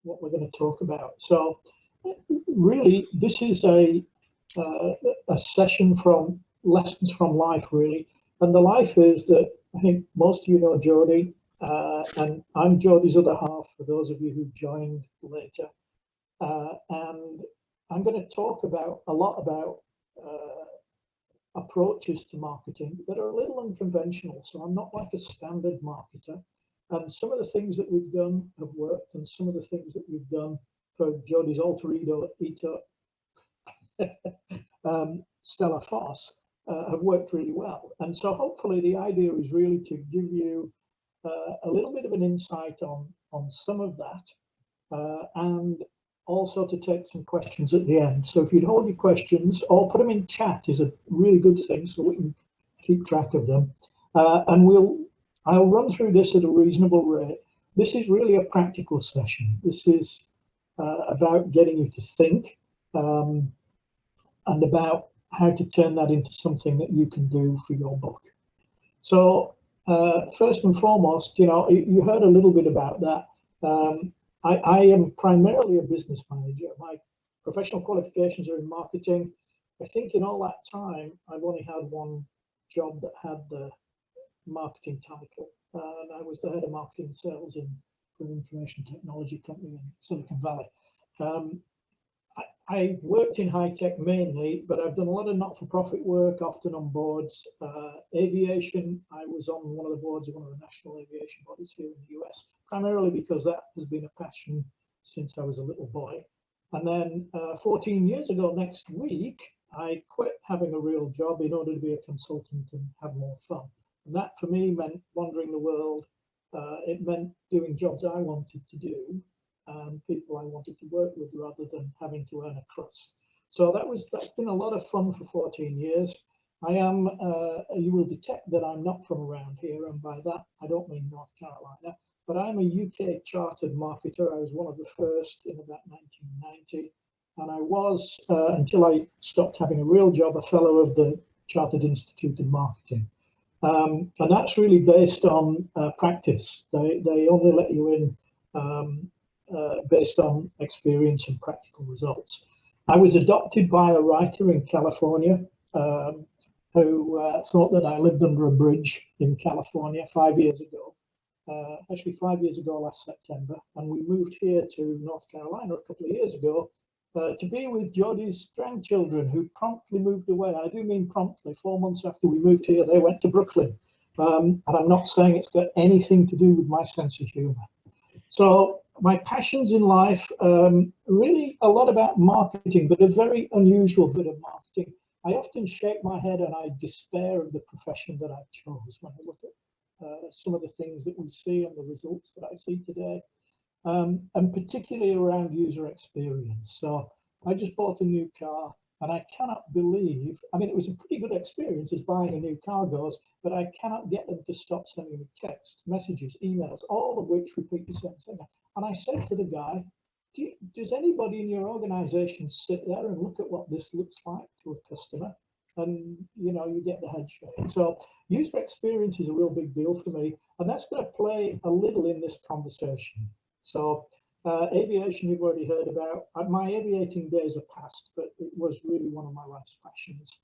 what we're going to talk about. So really, this is a session from lessons from life, really. And the life is that I think most of you know Jodie, and I'm Jodie's other half, for those of you who joined later. And I'm going to talk about a lot about approaches to marketing that are a little unconventional. So I'm not like a standard marketer. And some of the things that we've done have worked, and some of the things that we've done for Jodie's alter ego, Stella Fosse, have worked really well. And so hopefully the idea is really to give you a little bit of an insight on some of that, and also to take some questions at the end. So if you'd hold your questions or put them in chat is a really good thing, so we can keep track of them. And I'll run through this at a reasonable rate. This is really a practical session. This is about getting you to think, and about how to turn that into something that you can do for your book. So first and foremost, you heard a little bit about that. I am primarily a business manager. My professional qualifications are in marketing. I think in all that time, I've only had one job that had the marketing title, and I was the head of marketing sales for an information technology company in Silicon Valley. I worked in high tech mainly, but I've done a lot of not-for-profit work, often on boards. Aviation, I was on one of the boards of one of the national aviation bodies here in the US, primarily because that has been a passion since I was a little boy. And then 14 years ago next week, I quit having a real job in order to be a consultant and have more fun. And that for me meant wandering the world. It meant doing jobs I wanted to do, and people I wanted to work with, rather than having to earn a crust. So that's been a lot of fun for 14 years. I am, you will detect that I'm not from around here, and by that I don't mean North Carolina, but I'm a UK chartered marketer. I was one of the first in about 1990, and I was, until I stopped having a real job, a fellow of the Chartered Institute of Marketing. And that's really based on practice. They only let you in based on experience and practical results. I was adopted by a writer in California who thought that I lived under a bridge in California 5 years ago. Actually 5 years ago last September, and we moved here to North Carolina a couple of years ago to be with Jodie's grandchildren, who promptly moved away. I do mean promptly. 4 months after we moved here, they went to Brooklyn. And I'm not saying it's got anything to do with my sense of humor. So my passions in life, really a lot about marketing, but a very unusual bit of marketing. I often shake my head and I despair of the profession that I chose when I look at some of the things that we see and the results that I see today, and particularly around user experience. So I just bought a new car, and I cannot believe, I mean, it was a pretty good experience as buying a new car goes, but I cannot get them to stop sending me text, messages, emails, all of which repeat the same thing. And I said to the guy, does anybody in your organization sit there and look at what this looks like to a customer? And you get the head shake. So user experience is a real big deal for me, and that's going to play a little in this conversation. So aviation, you've already heard about. My aviating days are past, but it was really one of my life's passions.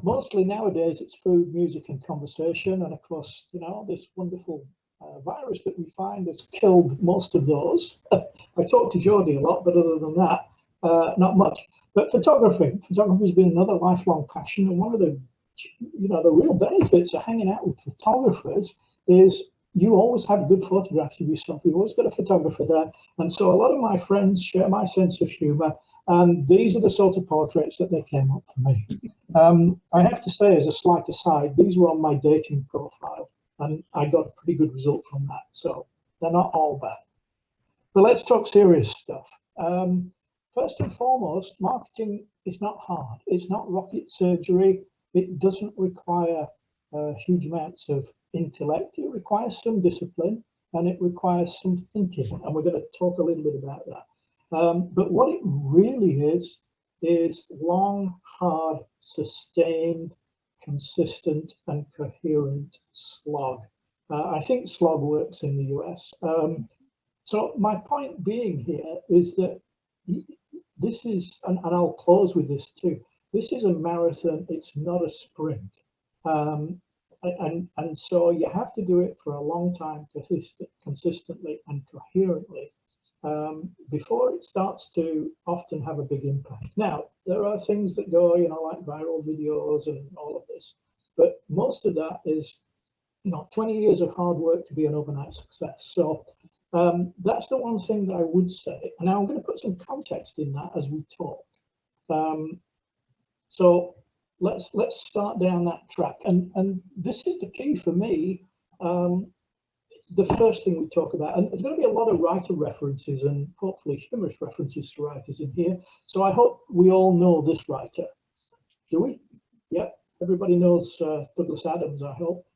Mostly nowadays it's food, music, and conversation, and of course, this wonderful virus that we find has killed most of those. I talk to Jodie a lot, but other than that, not much. But photography has been another lifelong passion, and one of the real benefits of hanging out with photographers is you always have good photographs of yourself. You've always got a photographer there. And so a lot of my friends share my sense of humor, and these are the sort of portraits that they came up for me. I have to say, as a slight aside, these were on my dating profile, and I got a pretty good result from that. So they're not all bad. But let's talk serious stuff. First and foremost, marketing is not hard. It's not rocket surgery. It doesn't require huge amounts of intellect. It requires some discipline, and it requires some thinking, and we're going to talk a little bit about that. But what it really is long, hard, sustained, consistent, and coherent slog. I think slog works in the US. So my point being here is that this is, and I'll close with this too. This is a marathon. It's not a sprint. Um, and so you have to do it for a long time, consistently and coherently, before it starts to often have a big impact. Now, there are things that go, like viral videos and all of this, but most of that is, 20 years of hard work to be an overnight success. So that's the one thing that I would say. And now I'm going to put some context in that as we talk. Um, so let's start down that track. And this is the key for me. The first thing we talk about, and there's going to be a lot of writer references and hopefully humorous references to writers in here. So I hope we all know this writer. Do we? Yeah, everybody knows Douglas Adams, I hope.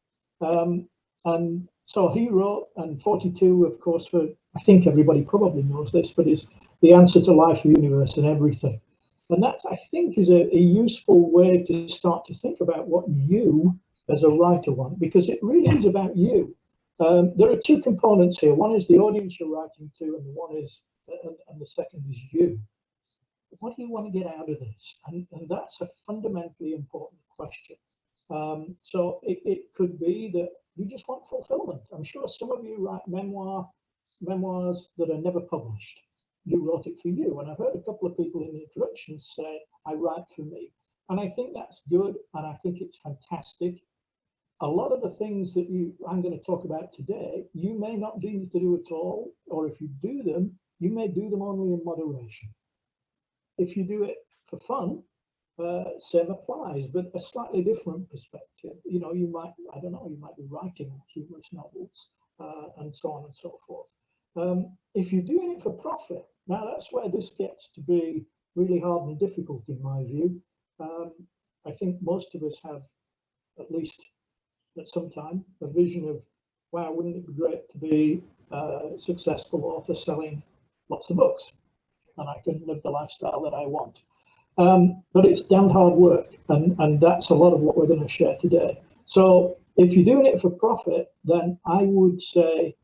And so he wrote, and 42, of course, I think everybody probably knows this, but is The Answer to Life, the Universe, and Everything. And that, I think, is a useful way to start to think about what you as a writer want, because it really is about you. There are two components here. One is the audience you're writing to, and the second is you. What do you want to get out of this? And that's a fundamentally important question. So it could be that you just want fulfillment. I'm sure some of you write memoirs that are never published. You wrote it for you. And I've heard a couple of people in the introductions say, I write for me. And I think that's good. And I think it's fantastic. A lot of the things that I'm going to talk about today, you may not need to do at all. Or if you do them, you may do them only in moderation. If you do it for fun, same applies, but a slightly different perspective. You might, I don't know, you might be writing humorous novels and so on and so forth. If you're doing it for profit, now that's where this gets to be really hard and difficult in my view. I think most of us have, at least at some time, a vision of, wow, wouldn't it be great to be a successful author selling lots of books, and I can live the lifestyle that I want. But it's damned hard work, and that's a lot of what we're going to share today. So if you're doing it for profit, then I would say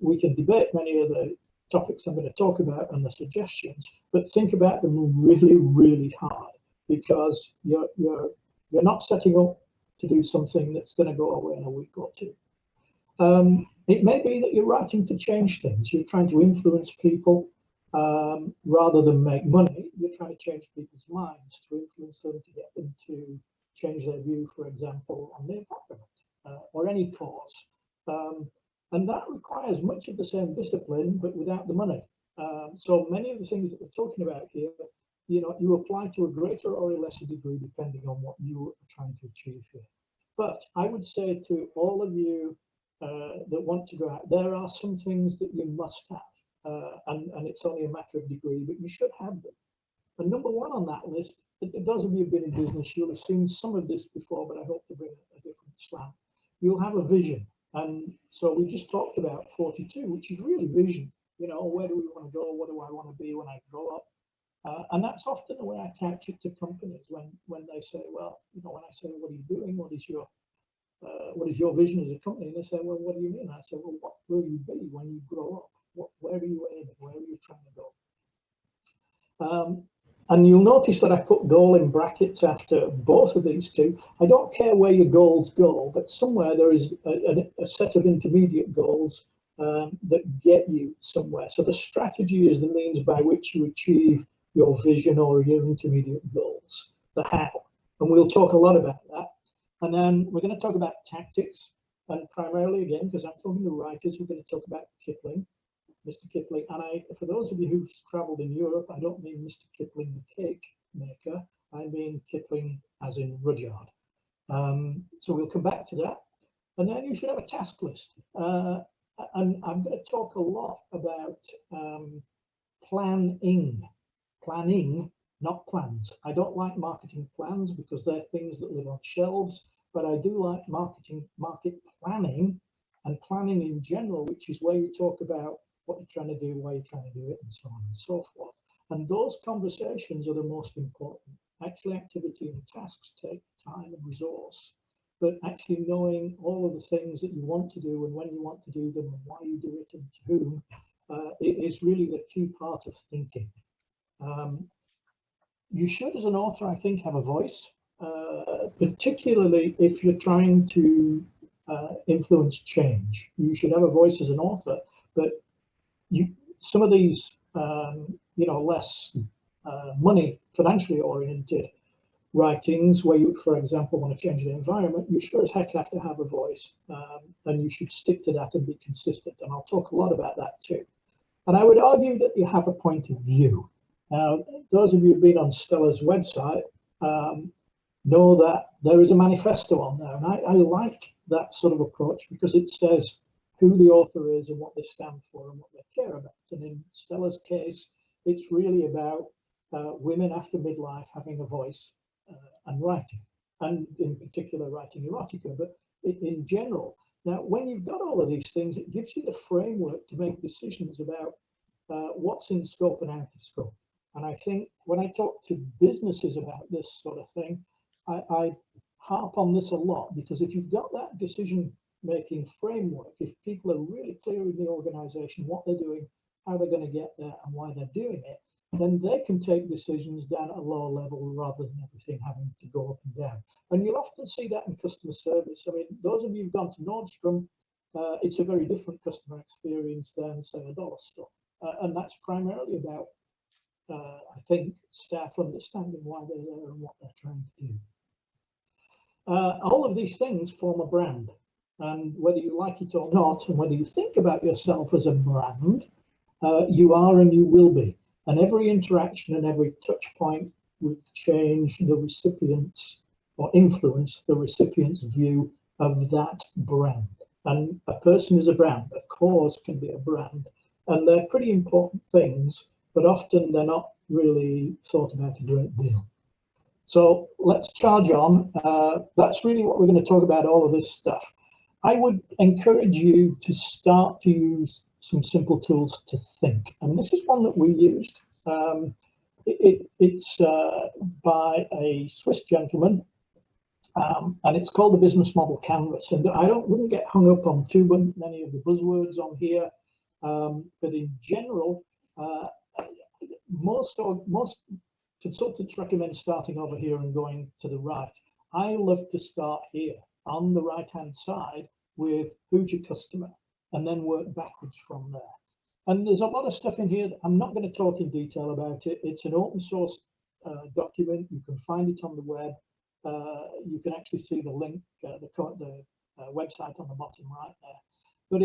we can debate many of the topics I'm going to talk about and the suggestions, but think about them really, really hard, because you're not setting up to do something that's going to go away in a week or two. It may be that you're writing to change things. You're trying to influence people. Rather than make money, you're trying to change people's minds, to influence them, to get them to change their view, for example, on the environment or any cause. And that requires much of the same discipline, but without the money. So many of the things that we're talking about here, you apply to a greater or a lesser degree, depending on what you are trying to achieve here. But I would say to all of you that want to go out, there are some things that you must have. And it's only a matter of degree, but you should have them. And number one on that list, those of you who've been in business, you'll have seen some of this before, but I hope to bring a different slant. You'll have a vision. And so we just talked about 42, which is really vision. Where do we want to go? What do I want to be when I grow up? And that's often the way I couch it to companies when they say, well, when I say, what are you doing? What is your vision as a company? And they say, well, what do you mean? I say, well, what will you be when you grow up? Where are you aiming? Where are you trying to go? And you'll notice that I put goal in brackets after both of these two. I don't care where your goals go, but somewhere there is a set of intermediate goals that get you somewhere. So the strategy is the means by which you achieve your vision or your intermediate goals, the how. And we'll talk a lot about that. And then we're going to talk about tactics. And primarily, again, because I'm talking to writers, we're going to talk about Kipling. Mr. Kipling, and for those of you who've traveled in Europe, I don't mean Mr. Kipling, the cake maker. I mean Kipling as in Rudyard. So we'll come back to that. And then you should have a task list. And I'm going to talk a lot about planning, not plans. I don't like marketing plans because they're things that live on shelves, but I do like market planning and planning in general, which is where you talk about what you're trying to do, why you're trying to do it, and so on and so forth. And those conversations are the most important. Actually, activity and tasks take time and resource. but actually knowing all of the things that you want to do and when you want to do them and why you do it and to whom it is really the key part of thinking. You should, as an author, I think, have a voice, particularly if you're trying to influence change. You should have a voice as an author, but some of these, less money, financially oriented writings, where you, for example, want to change the environment, you sure as heck have to have a voice, and you should stick to that and be consistent. And I'll talk a lot about that too. And I would argue that you have a point of view. Now, those of you who've been on Stella's website know that there is a manifesto on there, and I like that sort of approach because it says who the author is and what they stand for and what they care about. And in Stella's case, it's really about women after midlife having a voice and writing, and in particular writing erotica, but in general. Now, when you've got all of these things, it gives you the framework to make decisions about what's in scope and out of scope. And I think when I talk to businesses about this sort of thing, I harp on this a lot, because if you've got that decision-making framework, if people are really clear in the organization what they're doing, how they're going to get there, and why they're doing it, then they can take decisions down at a lower level rather than everything having to go up and down. And you'll often see that in customer service. I mean, those of you who've gone to Nordstrom, it's a very different customer experience than, say, a dollar store. And that's primarily about, I think, staff understanding why they're there and what they're trying to do. All of these things form a brand. And whether you like it or not, and whether you think about yourself as a brand, you are and you will be. And every interaction and every touch point will change the recipient's or influence the recipient's view of that brand. And a person is a brand, a cause can be a brand. And they're pretty important things, but often they're not really thought about a great deal. So let's charge on. That's really what we're going to talk about, all of this stuff. I would encourage you to start to use some simple tools to think. And this is one that we used. It's by a Swiss gentleman, and it's called the Business Model Canvas. And I wouldn't get hung up on too many of the buzzwords on here, but in general, most consultants recommend starting over here and going to the right. I love to start here on the right-hand side with who's your customer, and then work backwards from there. And there's a lot of stuff in here that I'm not going to talk in detail about it. It's an open source document. You can find it on the web. You can actually see the link, the website on the bottom right there. But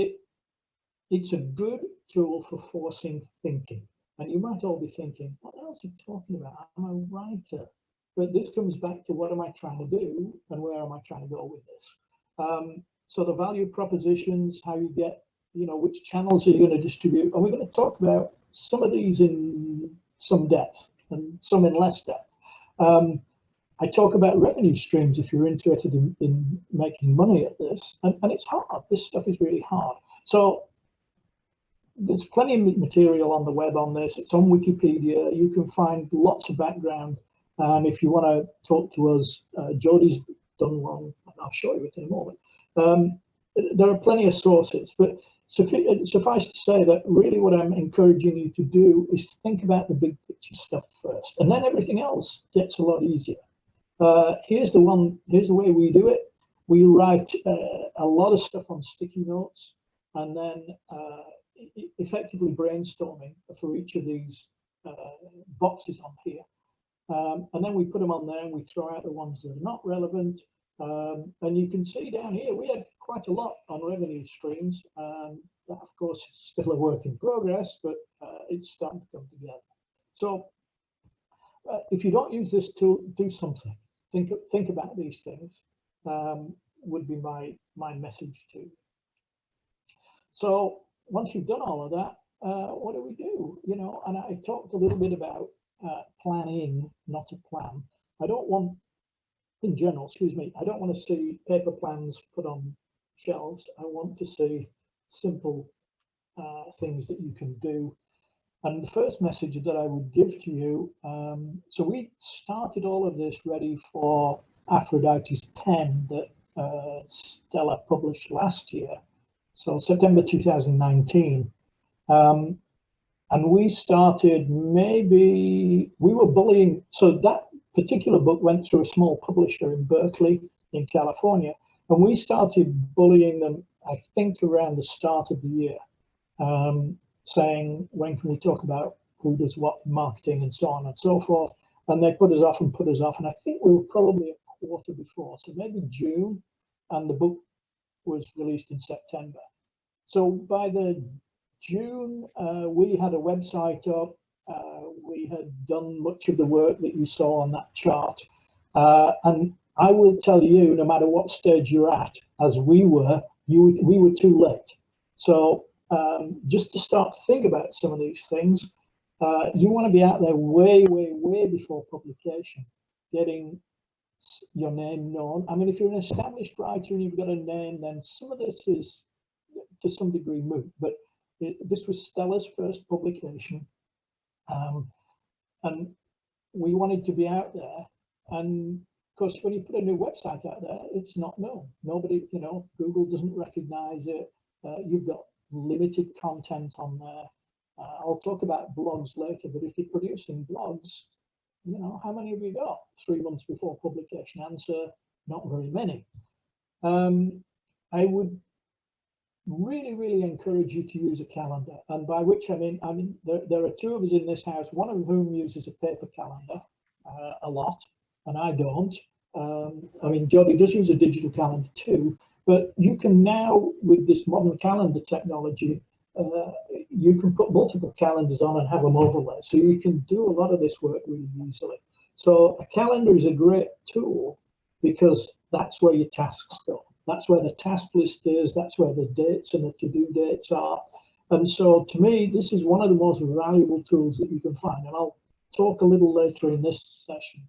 it's a good tool for forcing thinking. And you might all be thinking, what else are you talking about? I'm a writer. But this comes back to what am I trying to do and where am I trying to go with this? So the value propositions, how you get, which channels are you going to distribute? And we're going to talk about some of these in some depth and some in less depth. I talk about revenue streams if you're interested in making money at this. And it's hard. This stuff is really hard. So there's plenty of material on the web on this. It's on Wikipedia. You can find lots of background. And if you want to talk to us, Jodie's done one, and I'll show you it in a moment. There are plenty of sources, but suffice to say that really what I'm encouraging you to do is think about the big picture stuff first, and then everything else gets a lot easier. Here's the way we do it. We write a lot of stuff on sticky notes, and then effectively brainstorming for each of these boxes on here. And then we put them on there and we throw out the ones that are not relevant. And you can see down here, we had quite a lot on revenue streams. That, of course, is still a work in progress, but it's starting to come together. So if you don't use this tool, do something. Think about these things, would be my message to you. So once you've done all of that, what do we do? And I talked a little bit about planning, not a plan. I don't want to see paper plans put on shelves. I want to see simple things that you can do. And the first message that I would give to you, so we started all of this ready for Aphrodite's pen that Stella published last year, so September 2019. And we started, maybe we were bullying. So that particular book went through a small publisher in Berkeley, in California, and we started bullying them, I think, around the start of the year, saying, when can we talk about who does what in marketing and so on and so forth. And they put us off and put us off. And I think we were probably a quarter before, so maybe June, and the book was released in September. So by the June, we had a website up. We had done much of the work that you saw on that chart. And I will tell you, no matter what stage you're at, as we were, we were too late. So just to start to think about some of these things, you want to be out there way, way, way before publication, getting your name known. I mean, if you're an established writer and you've got a name, then some of this is to some degree moot. But this was Stella's first publication, and we wanted to be out there. And of course, when you put a new website out there, it's not known. Nobody, Google doesn't recognize it. You've got limited content on there. I'll talk about blogs later, but if you're producing blogs, how many have you got 3 months before publication? Answer, not very many. I would really, really encourage you to use a calendar, and by which I mean there are two of us in this house, one of whom uses a paper calendar a lot, and I don't. I mean, Jody does use a digital calendar too, but you can now, with this modern calendar technology, you can put multiple calendars on and have them overlay, so you can do a lot of this work really easily. So a calendar is a great tool because that's where your tasks go. That's where the task list is. That's where the dates and the to-do dates are. And so to me, this is one of the most valuable tools that you can find. And I'll talk a little later in this session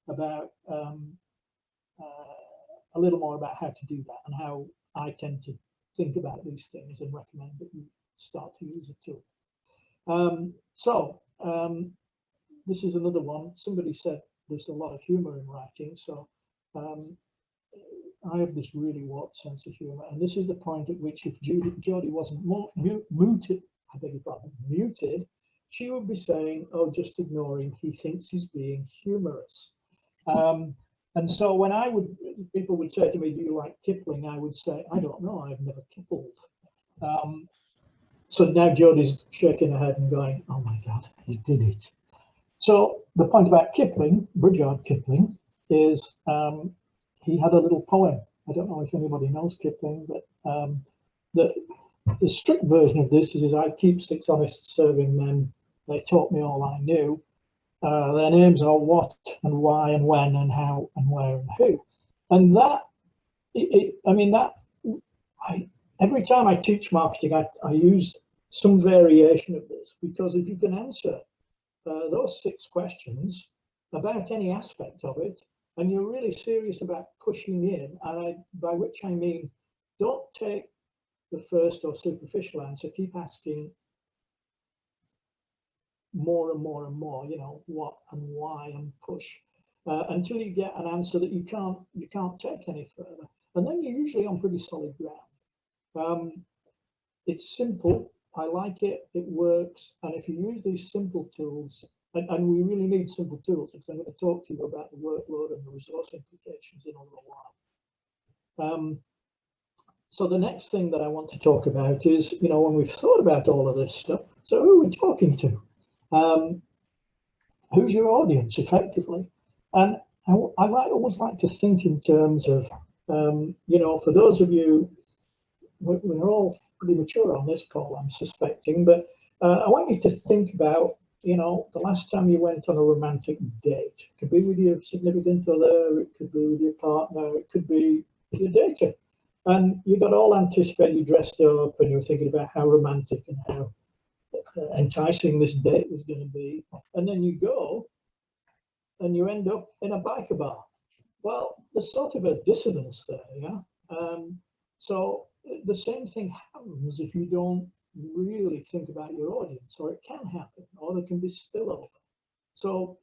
about a little more about how to do that and how I tend to think about these things and recommend that you start to use a tool. This is another one. Somebody said there's a lot of humor in writing. So I have this really warped sense of humor, and this is the point at which if Jody wasn't muted, I beg your pardon, muted, she would be saying, "Oh, just ignore him. He thinks he's being humorous." And so when people would say to me, "Do you like Kipling?" I would say, "I don't know. I've never kippled." So now Jody's shaking her head and going, "Oh my God, he did it." So the point about Kipling, Rudyard Kipling, is he had a little poem. I don't know if anybody knows Kipling, but the strict version of this is, "I keep 6 honest serving men. They taught me all I knew. Their names are what and why and when and how and where and who." And that, every time I teach marketing, I use some variation of this, because if you can answer those 6 questions about any aspect of it, and you're really serious about pushing in, and by which I mean, don't take the first or superficial answer, keep asking more and more and more, what and why, and push until you get an answer that you can't take any further. And then you're usually on pretty solid ground. It's simple. I like it. It works. And if you use these simple tools, and we really need simple tools, because I'm going to talk to you about the workload and the resource implications in a little while. So the next thing that I want to talk about is, when we've thought about all of this stuff, so who are we talking to? Who's your audience, effectively? And I always like to think in terms of, for those of you, we're all pretty mature on this call, I'm suspecting, but I want you to think about, the last time you went on a romantic date. It could be with your significant other, it could be with your partner, it could be your dater. And you got all anticipated, you dressed up, and you're thinking about how romantic and how enticing this date was going to be. And then you go and you end up in a biker bar. Well, there's sort of a dissonance there, yeah? So the same thing happens if you don't really think about your audience, or it can happen, or there can be spillover. So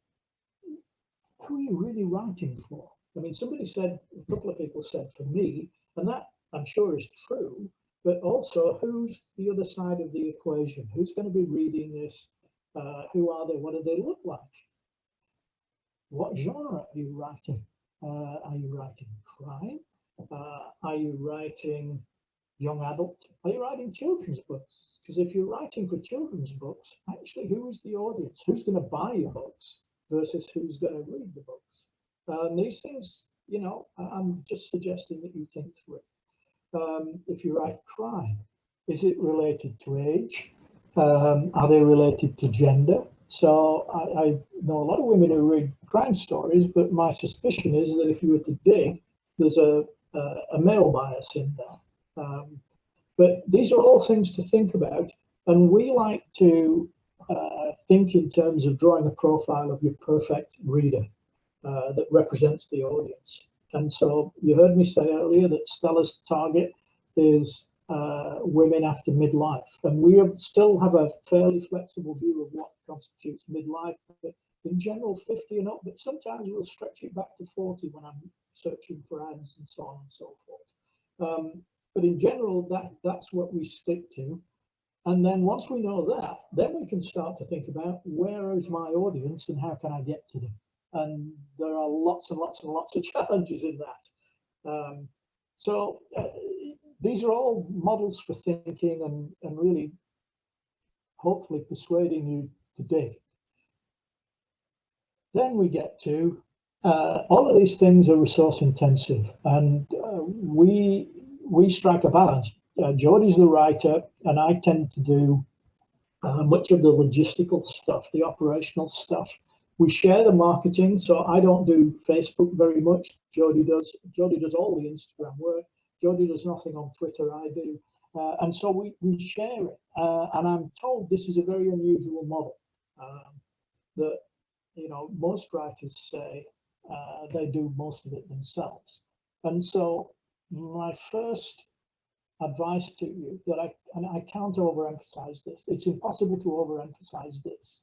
who are you really writing for? I mean, somebody said, a couple of people said for me, and that I'm sure is true, but also who's the other side of the equation? Who's going to be reading this? Who are they? What do they look like? What genre are you writing? Are you writing crime? Are you writing young adult? Are you writing children's books? Because if you're writing for children's books, actually, who is the audience? Who's going to buy your books versus who's going to read the books? These things, you know, I'm just suggesting that you think through it. If you write crime, is it related to age? Are they related to gender? So I know a lot of women who read crime stories, but my suspicion is that if you were to dig, there's a male bias in there. But these are all things to think about. And we like to think in terms of drawing a profile of your perfect reader that represents the audience. And so you heard me say earlier that Stella's target is women after midlife. And we still have a fairly flexible view of what constitutes midlife. But in general, 50 and up, but sometimes we'll stretch it back to 40 when I'm searching for ads and so on and so forth. But in general, that's what we stick to. And then once we know that, then we can start to think about where is my audience and how can I get to them? And there are lots and lots and lots of challenges in that. So these are all models for thinking and really hopefully persuading you to dig. Then we get to all of these things are resource intensive, and we strike a balance. Jodie's the writer, and I tend to do much of the logistical stuff, the operational stuff. We share the marketing, so I don't do Facebook very much. Jodie does. Jodie does all the Instagram work. Jodie does nothing on Twitter. I do, and so we share it. And I'm told this is a very unusual model. That most writers say they do most of it themselves. And so my first advice to you that I can't overemphasize this. It's impossible to overemphasize this.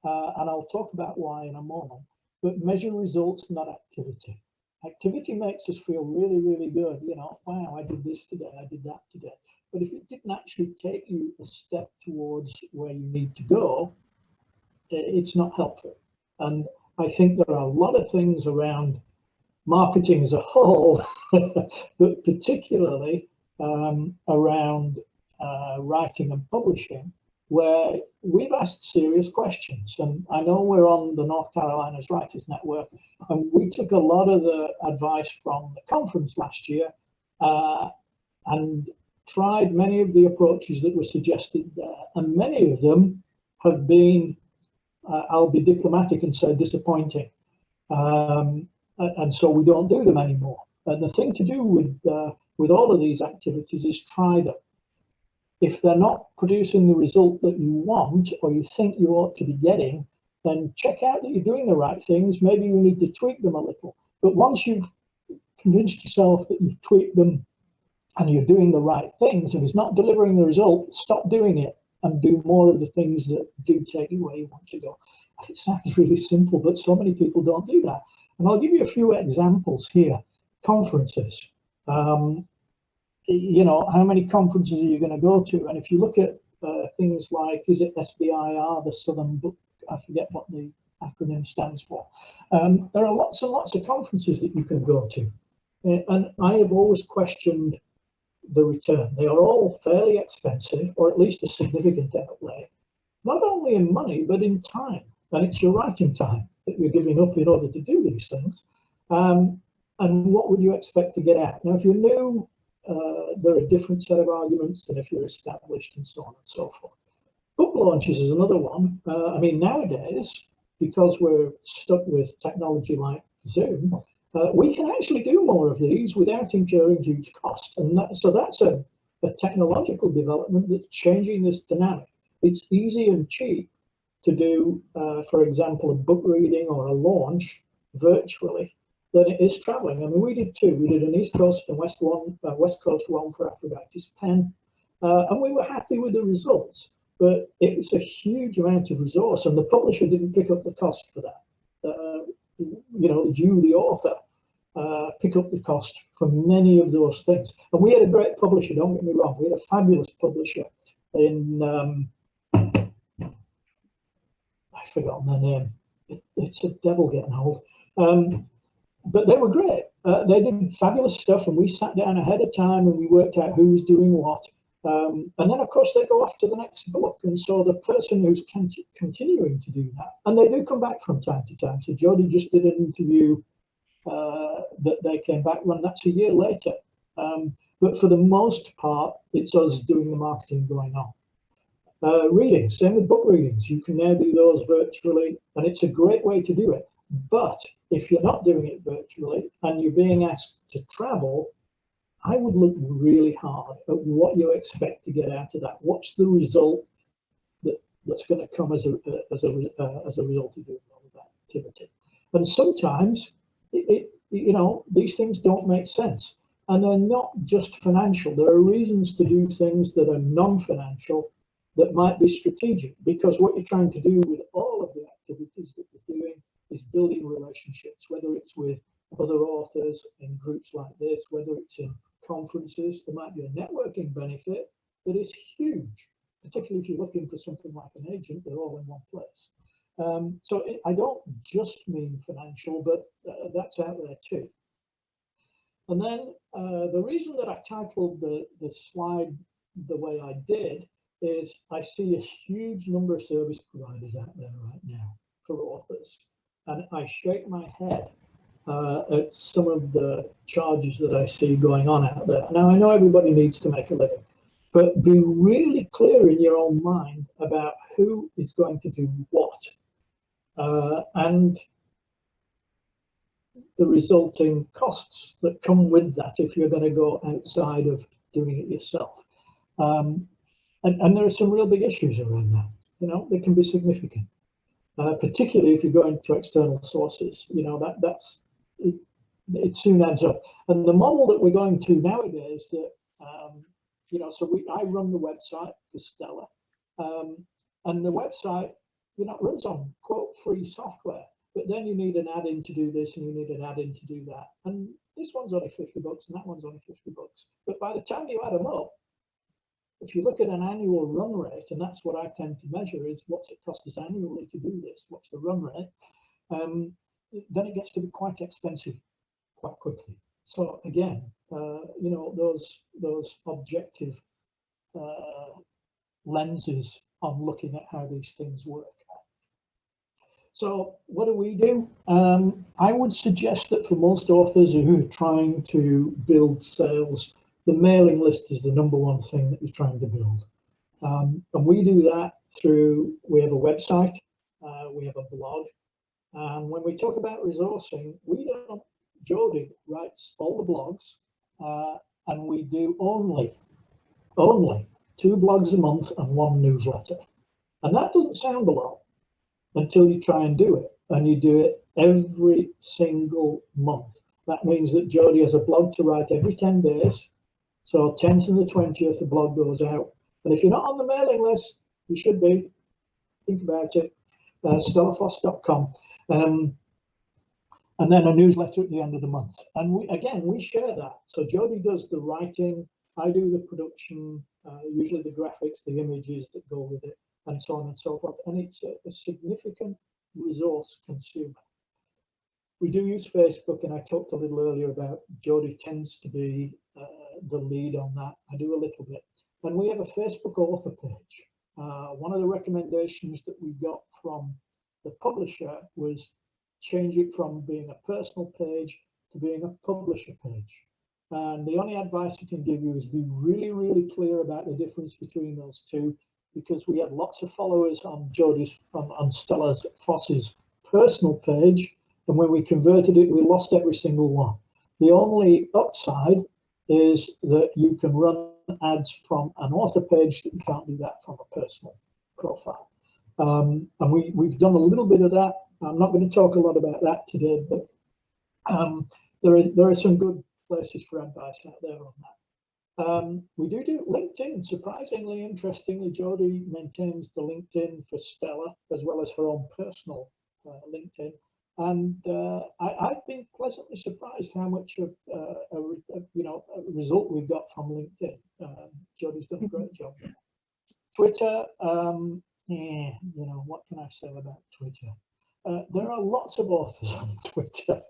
And I'll talk about why in a moment, but measure results, not activity. Activity makes us feel really, really good. Wow, I did this today, I did that today. But if it didn't actually take you a step towards where you need to go, it's not helpful. And I think there are a lot of things around marketing as a whole, but particularly around writing and publishing, where we've asked serious questions. And I know we're on the North Carolina's Writers Network, and we took a lot of the advice from the conference last year and tried many of the approaches that were suggested there. And many of them have been, I'll be diplomatic and say, disappointing. And so we don't do them anymore. And the thing to do with all of these activities is try them. If they're not producing the result that you want or you think you ought to be getting, then check out that you're doing the right things. Maybe you need to tweak them a little. But once you've convinced yourself that you've tweaked them and you're doing the right things and it's not delivering the result, stop doing it and do more of the things that do take you where you want to go. It sounds really simple, but so many people don't do that. And I'll give you a few examples here. Conferences. How many conferences are you going to go to? And if you look at things like, is it SBIR, the Southern Book, I forget what the acronym stands for. There are lots and lots of conferences that you can go to. And I have always questioned the return. They are all fairly expensive, or at least a significant outlay, not only in money, but in time. And it's your writing time that you're giving up in order to do these things. And what would you expect to get out? Now, if you're new, there are a different set of arguments than if you're established and so on and so forth. Book launches is another one. Nowadays, because we're stuck with technology like Zoom, we can actually do more of these without incurring huge cost. And so that's a technological development that's changing this dynamic. It's easy and cheap to do, for example, a book reading or a launch virtually than it is traveling. I mean, we did two. We did an East Coast and West Coast one for Aphrodite's Pen, and we were happy with the results. But it was a huge amount of resource, and the publisher didn't pick up the cost for that. You, the author. pick up the cost for many of those things. And we had a great publisher, don't get me wrong, we had a fabulous publisher in, I've forgotten their name. It's a devil getting old. But they were great. They did fabulous stuff, and we sat down ahead of time and we worked out who was doing what. And then, of course, they go off to the next book. And so the person who's continuing to do that, and they do come back from time to time. So Jodie just did an interview that they came back when that's a year later. But for the most part, it's us doing the marketing going on. Reading, same with book readings. You can now do those virtually, and it's a great way to do it. But if you're not doing it virtually and you're being asked to travel, I would look really hard at what you expect to get out of that. What's the result that's going to come as a result of doing all of that activity? And sometimes, these things don't make sense. And they're not just financial. There are reasons to do things that are non-financial that might be strategic, because what you're trying to do with all of the activities that you're doing is building relationships, whether it's with other authors in groups like this, whether it's in conferences. There might be a networking benefit that is huge, particularly if you're looking for something like an agent. They're all in one place. So I don't just mean financial, but that's out there too. And then the reason that I titled the slide the way I did is I see a huge number of service providers out there right now for authors. And I shake my head at some of the charges that I see going on out there. Now, I know everybody needs to make a living, but be really clear in your own mind about who is going to do what and the resulting costs that come with that if you're going to go outside of doing it yourself. And there are some real big issues around that. They can be significant. Particularly if you're going to external sources, that's it soon adds up. And the model that we're going to nowadays, that I run the website for Stella, and the website runs on quote free software, but then you need an add-in to do this and you need an add-in to do that, and this one's only $50 and that one's only $50. But by the time you add them up, if you look at an annual run rate, and that's what I tend to measure, is what's it cost us annually to do this, what's the run rate, then it gets to be quite expensive quite quickly. So again, those objective lenses on looking at how these things work. So what do? I would suggest that for most authors who are trying to build sales, the mailing list is the number one thing that you're trying to build. And we do that we have a website, we have a blog. And when we talk about resourcing, Jodie writes all the blogs, and we do only 2 blogs a month and 1 newsletter. And that doesn't sound a lot until you try and do it. And you do it every single month. That means that Jodie has a blog to write every 10 days. So 10th and the 20th, the blog goes out. And if you're not on the mailing list, you should be. Think about it. StellaFosse.com. And then a newsletter at the end of the month. And we share that. So Jodie does the writing, I do the production, usually the graphics, the images that go with it, and so on and so forth. And it's a significant resource consumer. We do use Facebook, and I talked a little earlier about Jodie tends to be the lead on that. I do a little bit. And we have a Facebook author page. One of the recommendations that we got from the publisher was change it from being a personal page to being a publisher page. And the only advice I can give you is be really, really clear about the difference between those two, because we had lots of followers on on Stella Fosse's personal page, and when we converted it, we lost every single one. The only upside is that you can run ads from an author page that you can't do that from a personal profile. And we've done a little bit of that. I'm not going to talk a lot about that today, but there are some good places for advice out there on that. We do LinkedIn. Surprisingly, interestingly, Jodie maintains the LinkedIn for Stella as well as her own personal LinkedIn. And I've been pleasantly surprised how much of a result we've got from LinkedIn. Jodie's done a great job there. Twitter, what can I say about Twitter? There are lots of authors on Twitter,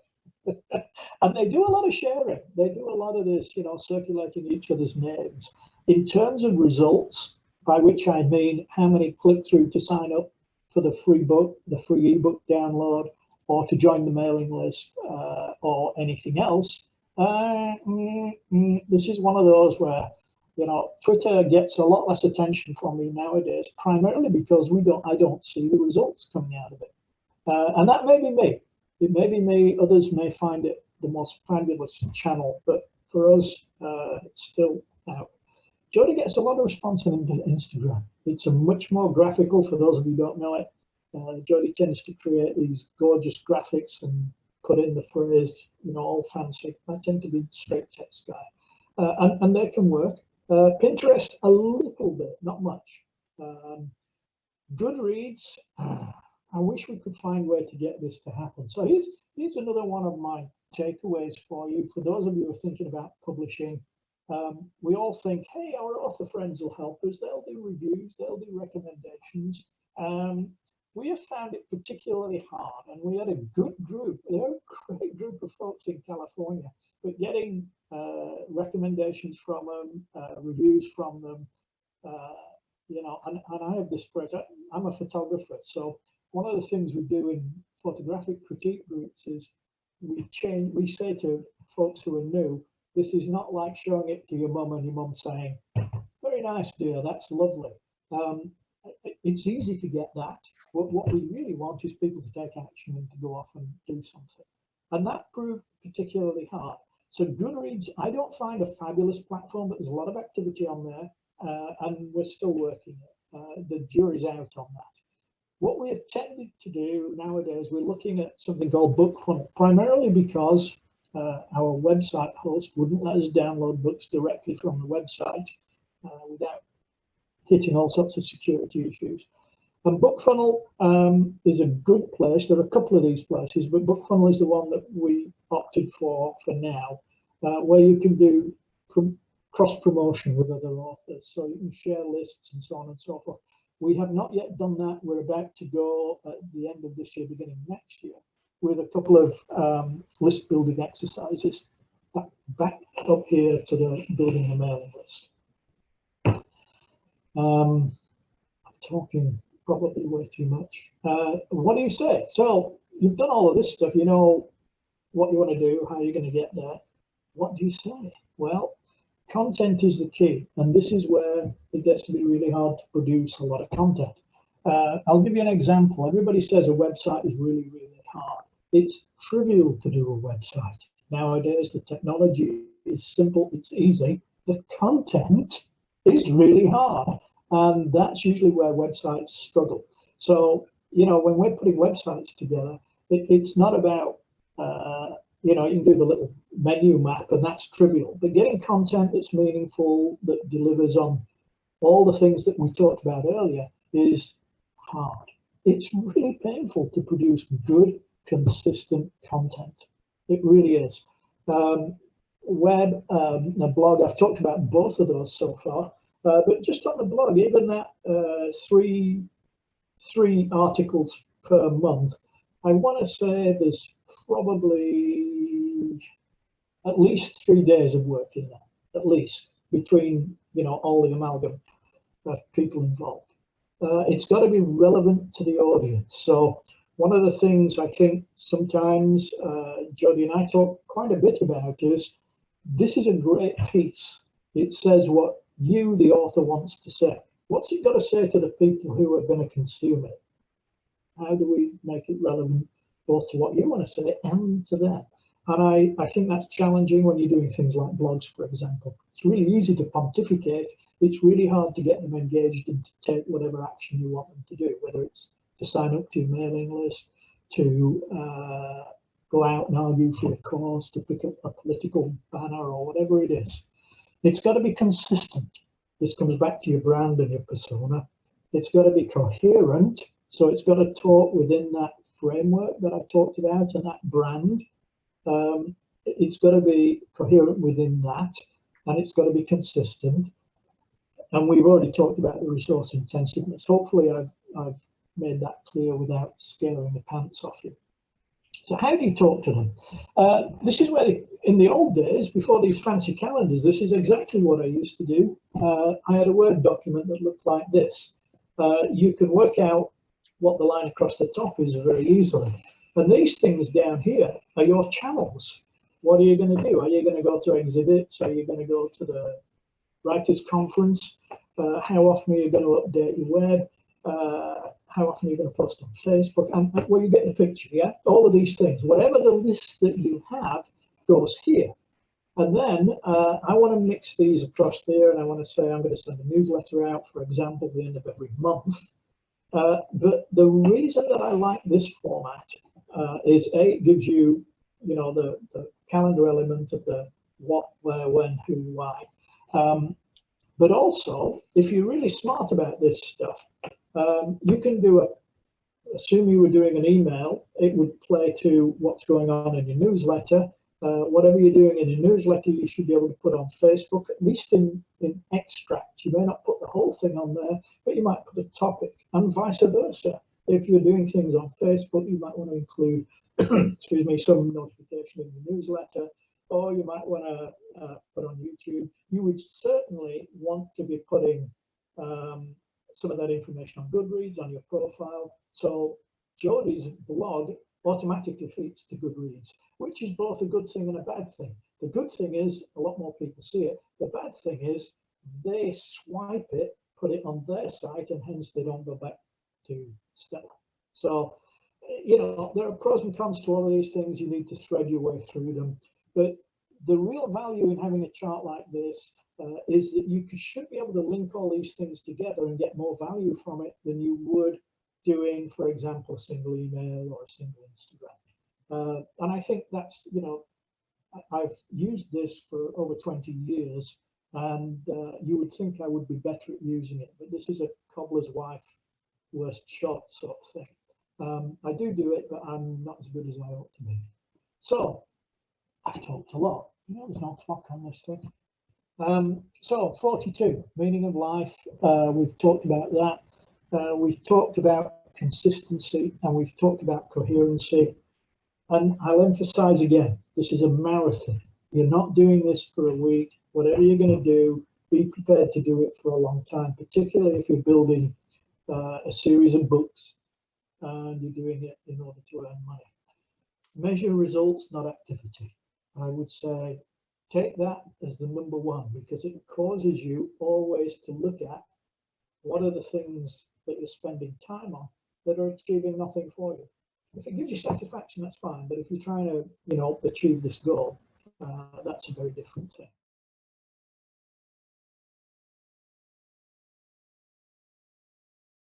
and they do a lot of sharing. They do a lot of this, circulating each other's names. In terms of results, by which I mean how many click through to sign up for the free book, the free ebook download, or to join the mailing list, or anything else. This is one of those where, Twitter gets a lot less attention from me nowadays, primarily because I don't see the results coming out of it. And that may be me. It may be me. Others may find it the most fabulous channel, but for us, it's still out. Jodie gets a lot of response on Instagram. It's a much more graphical, for those of you who don't know it. Jodie tends to create these gorgeous graphics and put in the phrase, all fancy. I tend to be straight text guy. And they can work. Pinterest, a little bit, not much. Goodreads, I wish we could find a way to get this to happen. So here's another one of my takeaways for you. For those of you who are thinking about publishing, we all think, hey, our author friends will help us. They'll do reviews, they'll do recommendations. We have found it particularly hard, and we had a good group. They're a great group of folks in California, but getting recommendations from them, reviews from them, and I have this phrase, I'm a photographer, so one of the things we do in photographic critique groups is we say to folks who are new, this is not like showing it to your mum and your mum saying, very nice, dear, that's lovely. It's easy to get that. What we really want is people to take action and to go off and do something. And that proved particularly hard. So Goodreads, I don't find a fabulous platform, but there's a lot of activity on there, and we're still working it. The jury's out on that. What we have tended to do nowadays, we're looking at something called BookFunnel, primarily because our website host wouldn't let us download books directly from the website without hitting all sorts of security issues. And BookFunnel is a good place. There are a couple of these places, but BookFunnel is the one that we opted for now, where you can do cross-promotion with other authors. So you can share lists and so on and so forth. We have not yet done that. We're about to go at the end of this year, beginning next year, with a couple of list building exercises back up here to the building a mailing list. I'm talking probably way too much. What do you say? So you've done all of this stuff. You know what you want to do, how you're going to get there. What do you say? Well, content is the key, and this is where it gets to be really hard to produce a lot of content. I'll give you an example. Everybody says a website is really, really hard. It's trivial to do a website. Nowadays, the technology is simple, it's easy. The content is really hard, and that's usually where websites struggle. So, when we're putting websites together, it's not about, you can do the little menu map, and that's trivial. But getting content that's meaningful, that delivers on all the things that we talked about earlier, is hard. It's really painful to produce good, consistent content. It really is. Web, the blog, I've talked about both of those so far, but just on the blog, even that three articles per month, I want to say there's probably at least 3 days of work in that, at least, between all the amalgam of people involved. It's got to be relevant to the audience. So one of the things I think sometimes Jodie and I talk quite a bit about is this is a great piece. It says what you, the author, wants to say. What's it got to say to the people who are going to consume it? How do we make it relevant both to what you want to say and to them? And I think that's challenging when you're doing things like blogs, for example. It's really easy to pontificate. It's really hard to get them engaged and to take whatever action you want them to do, whether it's to sign up to your mailing list, to go out and argue for a cause, to pick up a political banner or whatever it is. It's got to be consistent. This comes back to your brand and your persona. It's got to be coherent. So it's got to talk within that framework that I've talked about and that brand, it's got to be coherent within that, and it's got to be consistent. And we've already talked about the resource intensiveness. Hopefully, I've made that clear without scaring the pants off you. So how do you talk to them? This is where, in the old days, before these fancy calendars, this is exactly what I used to do. I had a Word document that looked like this. You can work out what the line across the top is very easily. And these things down here are your channels. What are you going to do? Are you going to go to exhibits? Are you going to go to the writers' conference? How often are you going to update your web? How often are you going to post on Facebook? And well, you get the picture, yeah? All of these things, whatever the list that you have goes here. And then I want to mix these across there, and I want to say I'm going to send a newsletter out, for example, at the end of every month. But the reason that I like this format is it gives you, the calendar element of the what, where, when, who, why. But also, if you're really smart about this stuff, you can do assume you were doing an email, it would play to what's going on in your newsletter. Whatever you're doing in your newsletter, you should be able to put on Facebook, at least in extract. You may not put the whole thing on there, but you might put a topic, and vice versa. If you're doing things on Facebook, you might want to include, excuse me, some notification in the newsletter, or you might want to put on YouTube. You would certainly want to be putting some of that information on Goodreads, on your profile. So Jodie's blog automatically feeds to Goodreads, which is both a good thing and a bad thing. The good thing is a lot more people see it. The bad thing is they swipe it, put it on their site, and hence they don't go back to Stella. So, there are pros and cons to all of these things. You need to thread your way through them. But the real value in having a chart like this is that you should be able to link all these things together and get more value from it than you would doing, for example, a single email or a single Instagram. And I think that's, I've used this for over 20 years, and you would think I would be better at using it, but this is a cobbler's wife, worst shot sort of thing. I do it, but I'm not as good as I ought to be. So I've talked a lot. There's no clock on this thing. So 42, meaning of life. We've talked about that. We've talked about consistency, and we've talked about coherency. And I'll emphasize again, this is a marathon. You're not doing this for a week. Whatever you're going to do, be prepared to do it for a long time, particularly if you're building a series of books and you're doing it in order to earn money. Measure results, not activity. I would say take that as the number one, because it causes you always to look at what are the things that you're spending time on that are achieving nothing for you. If it gives you satisfaction, that's fine. But if you're trying to, achieve this goal, that's a very different thing.